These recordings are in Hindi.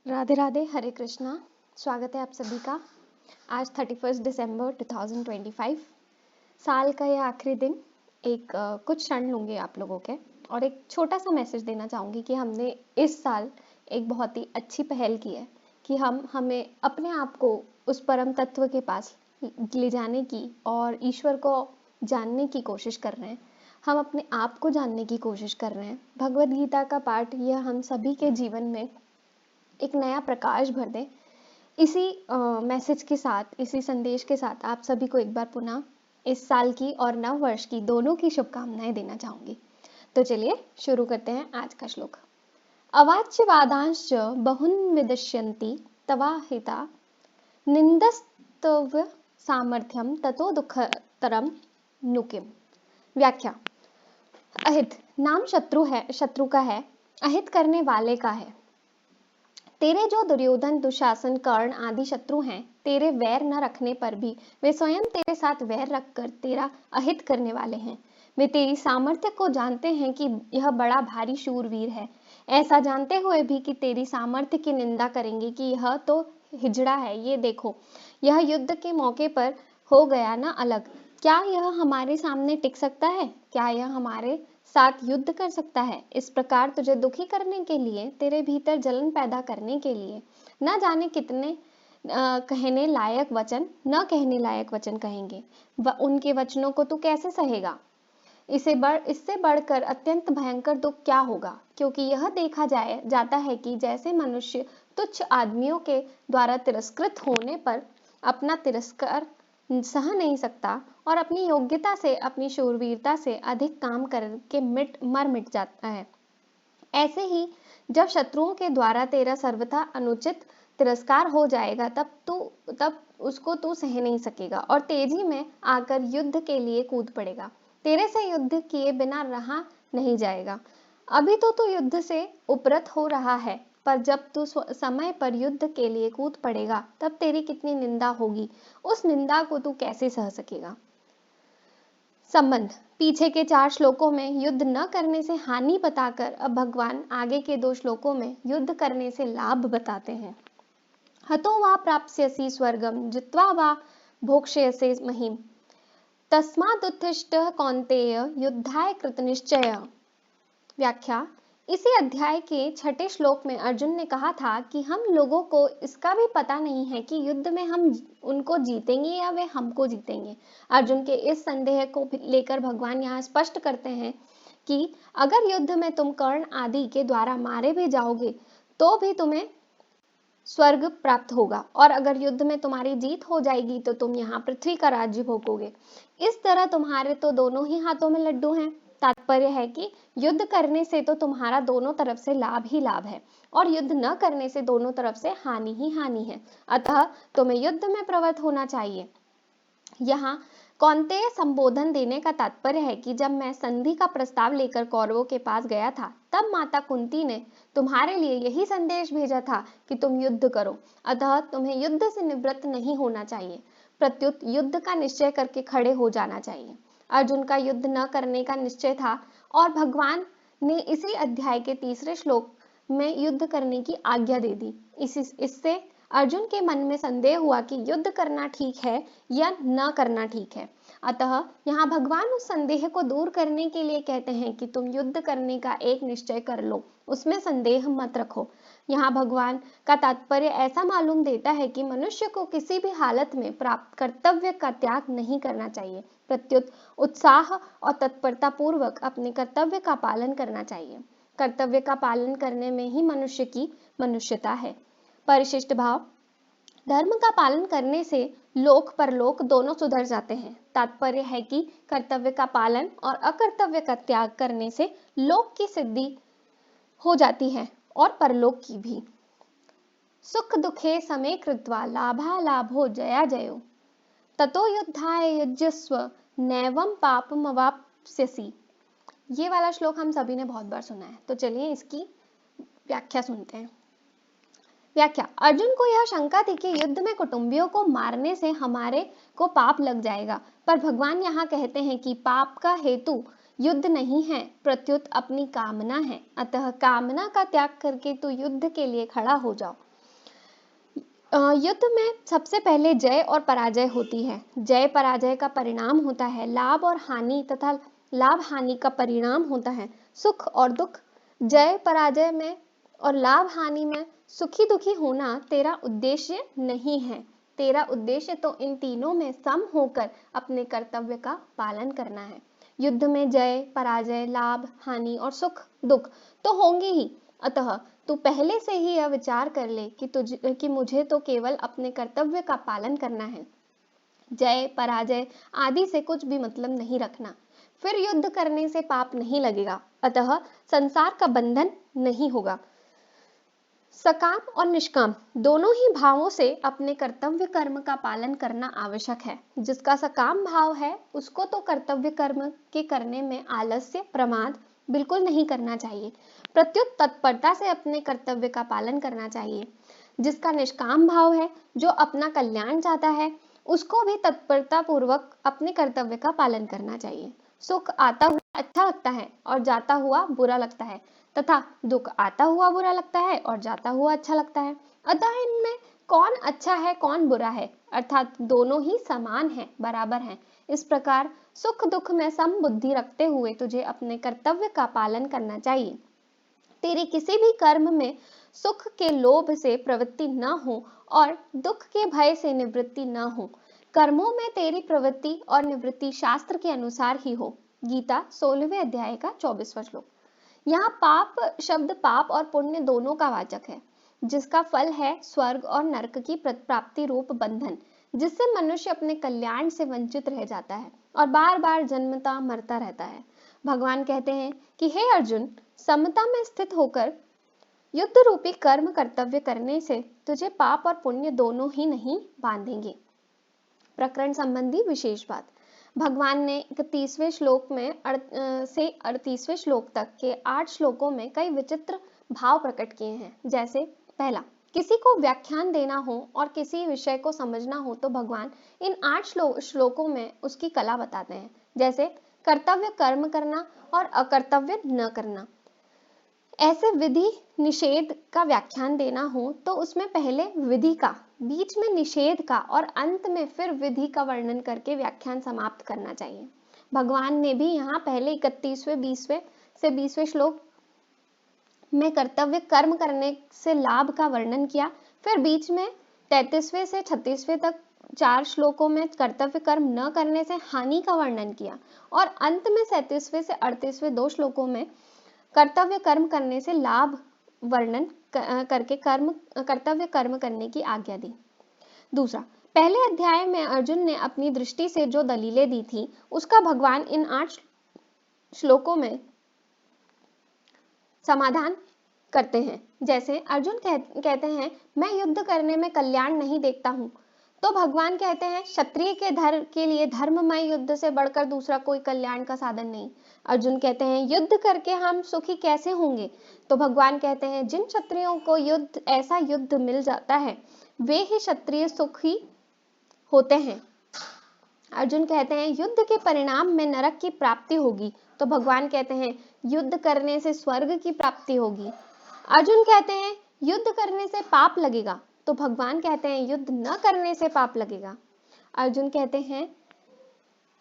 राधे राधे, हरे कृष्णा। स्वागत है आप सभी का। आज 31 दिसंबर 2025 साल का यह आखिरी दिन। कुछ क्षण लूँगी आप लोगों के और एक छोटा सा मैसेज देना चाहूँगी कि हमने इस साल एक बहुत ही अच्छी पहल की है कि हमें अपने आप को उस परम तत्व के पास ले जाने की और ईश्वर को जानने की कोशिश कर रहे हैं। हम अपने आप को जानने की कोशिश कर रहे हैं। भगवद गीता का पाठ यह हम सभी के जीवन में एक नया प्रकाश भर दे। इसी मैसेज के साथ, इसी संदेश के साथ आप सभी को एक बार पुनः इस साल की और नव वर्ष की दोनों की शुभकामनाएं देना चाहूंगी। तो चलिए शुरू करते हैं आज का श्लोक। अवाच्य वादांश्च बहुन विदश्यन्ति तवाहिता निंदस्तव्य सामर्थ्यम ततो दुःखतरम नुकिम। व्याख्या। अहित नाम शत्रु का है, अहित करने वाले का है। तेरे जो दुर्योधन, दुशासन, कर्ण आदि शत्रु हैं, तेरे वैर न रखने पर भी वे स्वयं तेरे साथ वैर रखकर तेरा अहित करने वाले हैं। वे तेरी सामर्थ्य को जानते हैं कि यह बड़ा भारी शूरवीर है, ऐसा जानते हुए भी कि तेरी सामर्थ्य की निंदा करेंगे कि यह तो हिजड़ा है। ये देखो, यह युद्ध के मौके पर हो गया ना अलग। क्या यह हमारे सामने टिक सकता है? क्या यह हमारे साथ युद्ध कर सकता है? इस प्रकार तुझे दुखी करने के लिए, तेरे भीतर जलन पैदा करने के लिए न जाने कितने कहने लायक वचन कहेंगे। उनके वचनों को तू कैसे सहेगा? इससे बढ़कर अत्यंत भयंकर दुख क्या होगा? क्योंकि यह देखा जाता है कि जैसे मनुष्य तुच्छ आदमियों के द्वारा तिरस्कृत होने पर अपना तिरस्कार सह नहीं सकता और अपनी योग्यता से, अपनी शूरवीरता से अधिक काम करके मिट जाता है, ऐसे ही जब शत्रुओं के द्वारा तेरा सर्वथा अनुचित तिरस्कार हो जाएगा, तब उसको तू सह नहीं सकेगा और तेजी में आकर युद्ध के लिए कूद पड़ेगा। तेरे से युद्ध किए बिना रहा नहीं जाएगा। अभी तो तू युद्ध से उपरत हो रहा है, पर जब तू समय पर युद्ध के लिए कूद पड़ेगा, तब तेरी कितनी निंदा होगी। उस निंदा को तू कैसे सह सकेगा? संबंध। पीछे के 4 श्लोकों में युद्ध न करने से हानि बताकर अब भगवान आगे के 2 श्लोकों में युद्ध करने से लाभ बताते हैं। हतो वा प्राप्स्यसि स्वर्गम जित्वा वा भोक्ष्यसे महीम तस्मादुत्तिष्ठ कौन्तेय युद्धाय कृतनिश्चय। व्याख्या। इसी अध्याय के 6ठे श्लोक में अर्जुन ने कहा था कि हम लोगों को इसका भी पता नहीं है कि युद्ध में हम उनको जीतेंगे या वे हमको जीतेंगे। अर्जुन के इस संदेह को लेकर भगवान यहाँ स्पष्ट करते हैं कि अगर युद्ध में तुम कर्ण आदि के द्वारा मारे भी जाओगे तो भी तुम्हें स्वर्ग प्राप्त होगा, और अगर युद्ध में तुम्हारी जीत हो जाएगी तो तुम यहाँ पृथ्वी का राज्य भोगोगे। इस तरह तुम्हारे तो दोनों ही हाथों में लड्डू हैं। तात्पर्य है कि युद्ध करने से तो तुम्हारा दोनों तरफ से लाभ ही लाभ है और युद्ध न करने से दोनों तरफ से हानि ही हानि है। अतः तुम्हें युद्ध में प्रवृत्त होना चाहिए। यहाँ कौन्तेय संबोधन देने का तात्पर्य है कि जब मैं संधि का प्रस्ताव लेकर कौरवों के पास गया था, तब माता कुंती ने तुम्हारे लिए यही संदेश भेजा था कि तुम युद्ध करो। अतः तुम्हें युद्ध से निवृत्त नहीं होना चाहिए, प्रत्युत युद्ध का निश्चय करके खड़े हो जाना चाहिए। अर्जुन का युद्ध न करने का निश्चय था और भगवान ने इसी अध्याय के 3रे श्लोक में युद्ध करने की आज्ञा दे दी। इससे अर्जुन के मन में संदेह हुआ कि युद्ध करना ठीक है या न करना ठीक है। अतः यहाँ भगवान उस संदेह को दूर करने के लिए कहते हैं कि तुम युद्ध करने का एक निश्चय कर लो, उसमें संदेह मत रखो। यहाँ भगवान का तात्पर्य ऐसा मालूम देता है कि मनुष्य को किसी भी हालत में प्राप्त कर्तव्य का त्याग नहीं करना चाहिए, प्रत्युत उत्साह और तत्परता पूर्वक अपने कर्तव्य का पालन करना चाहिए। कर्तव्य का पालन करने में ही मनुष्य की मनुष्यता है। परिशिष्ट भाव। धर्म का पालन करने से लोक परलोक दोनों सुधर जाते हैं। तात्पर्य है कि कर्तव्य का पालन और अकर्तव्य का त्याग करने से लोक की सिद्धि हो जाती है और परलोक की भी। सुख दुखे समे कृत्वा लाभा लाभो जया जयो ततो युद्धाय युज्यस्व नैवं पापमवाप्स्यसि। ये वाला श्लोक हम सभी ने बहुत बार सुना है, तो चलिए इसकी व्याख्या सुनते हैं। व्याख्या। अर्जुन को यह शंका थी कि युद्ध में कुटुंबियों को मारने से हमारे को पाप लग जाएगा, पर भगवान यहाँ कहते हैं कि पाप का हेतु युद्ध नहीं है, प्रत्युत अपनी कामना है। अतः कामना का त्याग करके तू युद्ध के लिए खड़ा हो जाओ। युद्ध में सबसे पहले जय और पराजय होती है। जय पराजय का परिणाम होता है लाभ और हानि, तथा लाभ हानि का परिणाम होता है सुख और दुख। जय पराजय में और लाभ हानि में सुखी दुखी होना तेरा उद्देश्य नहीं है। तेरा उद्देश्य तो इन तीनों में सम होकर अपने कर्तव्य का पालन करना है। युद्ध में जय पराजय लाभ हानि और सुख दुख तो होंगे ही, अतः तू पहले से ही यह विचार कर ले कि मुझे तो केवल अपने कर्तव्य का पालन करना है। जय पराजय आदि से कुछ भी मतलब नहीं रखना। फिर युद्ध करने से पाप नहीं लगेगा, अतः संसार का बंधन नहीं होगा। सकाम और निष्काम दोनों ही भावों से अपने कर्तव्य कर्म का पालन करना आवश्यक है। जिसका सकाम भाव है उसको तो कर्तव्य कर्म के करने में आलस्य प्रमाद बिल्कुल नहीं करना चाहिए, प्रत्युत तत्परता से अपने कर्तव्य का पालन करना चाहिए। जिसका निष्काम भाव है, जो अपना कल्याण चाहता है, उसको भी तत्परता पूर्वक अपने कर्तव्य का पालन करना चाहिए। सुख आता हुआ अच्छा लगता है और जाता हुआ बुरा लगता है, तथा दुख आता हुआ बुरा लगता है और जाता हुआ अच्छा लगता है। अतः इनमें कौन अच्छा है कौन बुरा है, अर्थात दोनों ही समान है, बराबर हैं। इस प्रकार सुख दुख में सम बुद्धि रखते हुए तुझे अपने कर्तव्य का पालन करना चाहिए। तेरे किसी भी कर्म में सुख के लोभ से प्रवृत्ति न हो और दुख के भय से निवृत्ति न हो। कर्मों में तेरी प्रवृत्ति और निवृत्ति शास्त्र के अनुसार ही हो। गीता 16वें अध्याय का 24वां श्लोक। यहाँ पाप शब्द पाप और पुण्य दोनों का वाचक है, जिसका फल है स्वर्ग और नरक की प्राप्ति रूप बंधन, जिससे मनुष्य अपने कल्याण से वंचित रह जाता है और बार बार जन्मता मरता रहता है। भगवान कहते हैं कि हे अर्जुन, समता में स्थित होकर युद्ध रूपी कर्म कर्तव्य करने से तुझे पाप और पुण्य दोनों ही नहीं बांधेंगे। प्रकरण संबंधी विशेष बात। भगवान ने 31वें श्लोक से 38वें श्लोक तक के 8 श्लोकों में कई विचित्र भाव प्रकट किए हैं। जैसे पहला, किसी को व्याख्यान देना हो और किसी विषय को समझना हो तो भगवान इन 8 श्लोकों में उसकी कला बताते हैं। जैसे कर्तव्य कर्म करना और अकर्तव्य न करना। ऐसे विधि निषेध का व्याख्यान देना हो तो उसमें पहले विधि का, बीच में निषेध का और अंत में फिर विधि का वर्णन करके व्याख्यान समाप्त करना चाहिए। भगवान ने भी यहाँ पहले 31वें 20वें से 20वें श्लोक में कर्तव्य कर्म करने से लाभ का वर्णन किया, फिर बीच में 33वें से 36वें तक 4 श्लोकों में कर्तव्य कर्म न करने से हानि का वर्णन किया और अंत में 37वें से 38वें 2 श्लोकों में कर्तव्य कर्म करने से लाभ वर्णन करके कर्तव्य कर्म करने की आज्ञा दी। दूसरा, पहले अध्याय में अर्जुन ने अपनी दृष्टि से जो दलीलें दी थी उसका भगवान इन 8 श्लोकों में समाधान करते हैं। जैसे अर्जुन कहते हैं मैं युद्ध करने में कल्याण नहीं देखता हूँ, तो भगवान कहते हैं क्षत्रिय के लिए धर्ममय युद्ध से बढ़कर दूसरा कोई कल्याण का साधन नहीं। अर्जुन कहते हैं युद्ध करके हम सुखी कैसे होंगे, तो भगवान कहते हैं जिन क्षत्रियों को ऐसा युद्ध मिल जाता है वे ही क्षत्रिय सुखी होते हैं। अर्जुन कहते हैं युद्ध के परिणाम में नरक की प्राप्ति होगी, तो भगवान कहते हैं युद्ध करने से स्वर्ग की प्राप्ति होगी। अर्जुन कहते हैं युद्ध करने से पाप लगेगा, तो भगवान कहते हैं युद्ध न करने से पाप लगेगा। अर्जुन कहते हैं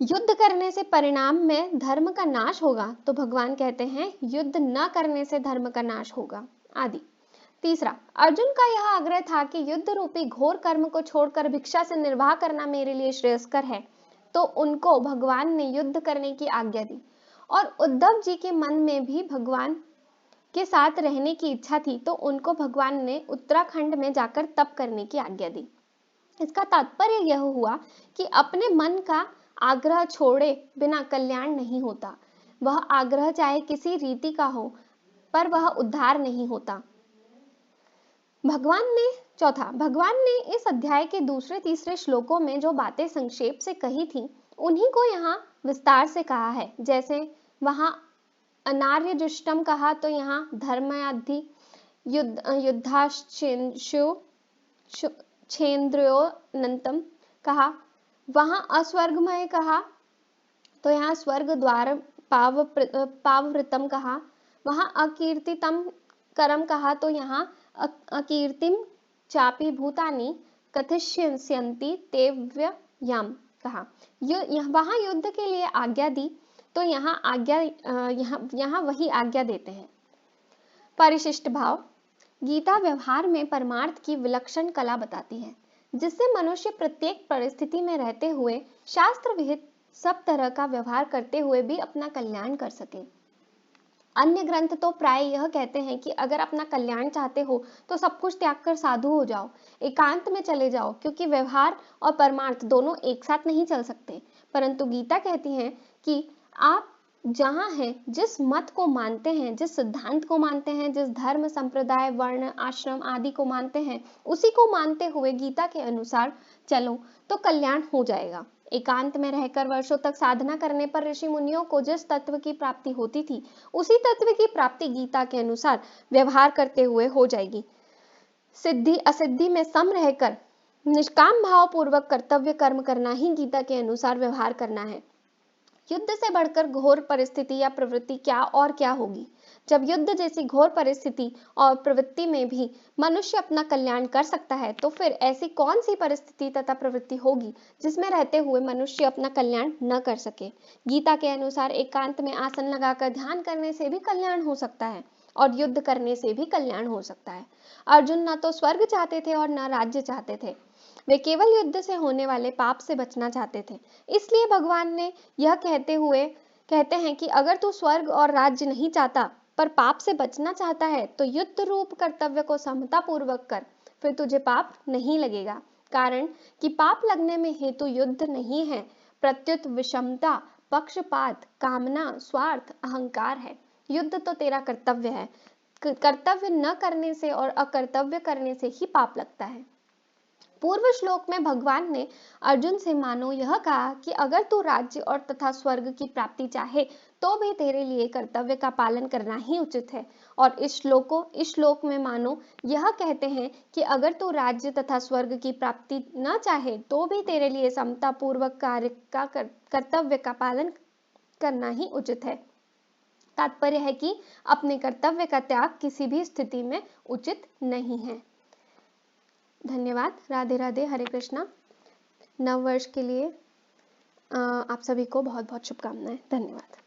युद्ध करने से परिणाम में धर्म का नाश होगा, तो भगवान कहते हैं युद्ध न करने से धर्म का नाश होगा आदि। तीसरा, अर्जुन का यह आग्रह था कि युद्ध रूपी घोर कर्म को छोड़कर भिक्षा से निर्वाह करना मेरे लिए श्रेयस्कर है, तो उनको भगवान ने युद्ध करने की आज्ञा दी। और उद्धव जी के मन में भी भगवान के साथ रहने की इच्छा थी, तो उनको भगवान ने उत्तराखंड में जाकर तप करने की आज्ञा दी। इसका तात्पर्य यह हुआ कि अपने मन का आग्रह छोड़े बिना कल्याण नहीं होता। वह आग्रह चाहे किसी रीति का हो, पर वह उद्धार नहीं होता। भगवान ने इस अध्याय के दूसरे तीसरे श्लोकों में जो बातें संक्षेप से कही थी उन्हीं को यहाँ विस्तार से कहा है। जैसे वहां अनार्य जुष्टम कहा, तो यहाँ धर्मयाद्धि युद्धाश्चेन्द्रियोनंतम कहा। वहां अस्वर्गमय कहा, तो यहाँ स्वर्ग द्वार पाववृतम कहा। वहां अकीर्तितम करम कहा, तो यहाँ अकीर्तिम चापि भूतानि कथिष्यन्ति तेव्ययाम कहा। वहां युद्ध के लिए आज्ञा दी तो यहाँ वही आज्ञा देते हैं। परिशिष्ट भाव। गीता व्यवहार में परमार्थ की विलक्षण कला बताती है, जिससे मनुष्य प्रत्येक परिस्थिति में रहते हुए शास्त्र विहित सब तरह का व्यवहार करते हुए भी अपना कल्याण कर सके। अन्य ग्रंथ तो प्राय यह कहते हैं कि अगर अपना कल्याण चाहते हो तो सब कुछ त्याग कर साधु हो जाओ, एकांत में चले जाओ, क्योंकि व्यवहार और परमार्थ दोनों एक साथ नहीं चल सकते। परंतु गीता कहती है कि आप जहां हैं, जिस मत को मानते हैं, जिस सिद्धांत को मानते हैं, जिस धर्म संप्रदाय वर्ण आश्रम आदि को मानते हैं, उसी को मानते हुए गीता के अनुसार चलो तो कल्याण हो जाएगा। एकांत में रहकर वर्षों तक साधना करने पर ऋषि मुनियों को जिस तत्व की प्राप्ति होती थी, उसी तत्व की प्राप्ति गीता के अनुसार व्यवहार करते हुए हो जाएगी। सिद्धि असिद्धि में सम रहकर निष्काम भाव पूर्वक कर्तव्य कर्म करना ही गीता के अनुसार व्यवहार करना है। युद्ध से बढ़कर घोर परिस्थिति या प्रवृत्ति क्या और क्या होगी। जब युद्ध जैसी घोर परिस्थिति और प्रवृत्ति में भी मनुष्य अपना कल्याण कर सकता है, तो फिर ऐसी कौन सी परिस्थिति तथा प्रवृत्ति होगी जिसमें रहते हुए मनुष्य अपना कल्याण न कर सके। गीता के अनुसार एकांत में आसन लगाकर ध्यान करने से भी कल्याण हो सकता है और युद्ध करने से भी कल्याण हो सकता है। अर्जुन न तो स्वर्ग चाहते थे और न राज्य चाहते थे, वे केवल युद्ध से होने वाले पाप से बचना चाहते थे। इसलिए भगवान ने यह कहते हैं कि अगर तू स्वर्ग और राज्य नहीं चाहता पर पाप से बचना चाहता है तो युद्ध रूप कर्तव्य को समता पूर्वक कर, फिर तुझे पाप नहीं लगेगा। कारण कि पाप लगने में हेतु युद्ध नहीं है, प्रत्युत विषमता, पक्षपात, कामना, स्वार्थ, अहंकार है। युद्ध तो तेरा कर्तव्य है। कर्तव्य न करने से और अकर्तव्य करने से ही पाप लगता है। पूर्व श्लोक में भगवान ने अर्जुन से मानो यह कहा कि अगर तू राज्य और तथा स्वर्ग की प्राप्ति चाहे तो भी तेरे लिए कर्तव्य का पालन करना ही उचित है। और इस श्लोक में मानो यह कहते हैं कि अगर तू राज्य तथा स्वर्ग की प्राप्ति न चाहे तो भी तेरे लिए समता पूर्वक कार्य का कर्तव्य का पालन करना ही उचित है। तात्पर्य है कि अपने कर्तव्य का त्याग किसी भी स्थिति में उचित नहीं है। धन्यवाद। राधे राधे, हरे कृष्णा। नव वर्ष के लिए आप सभी को बहुत बहुत शुभकामनाएं। धन्यवाद।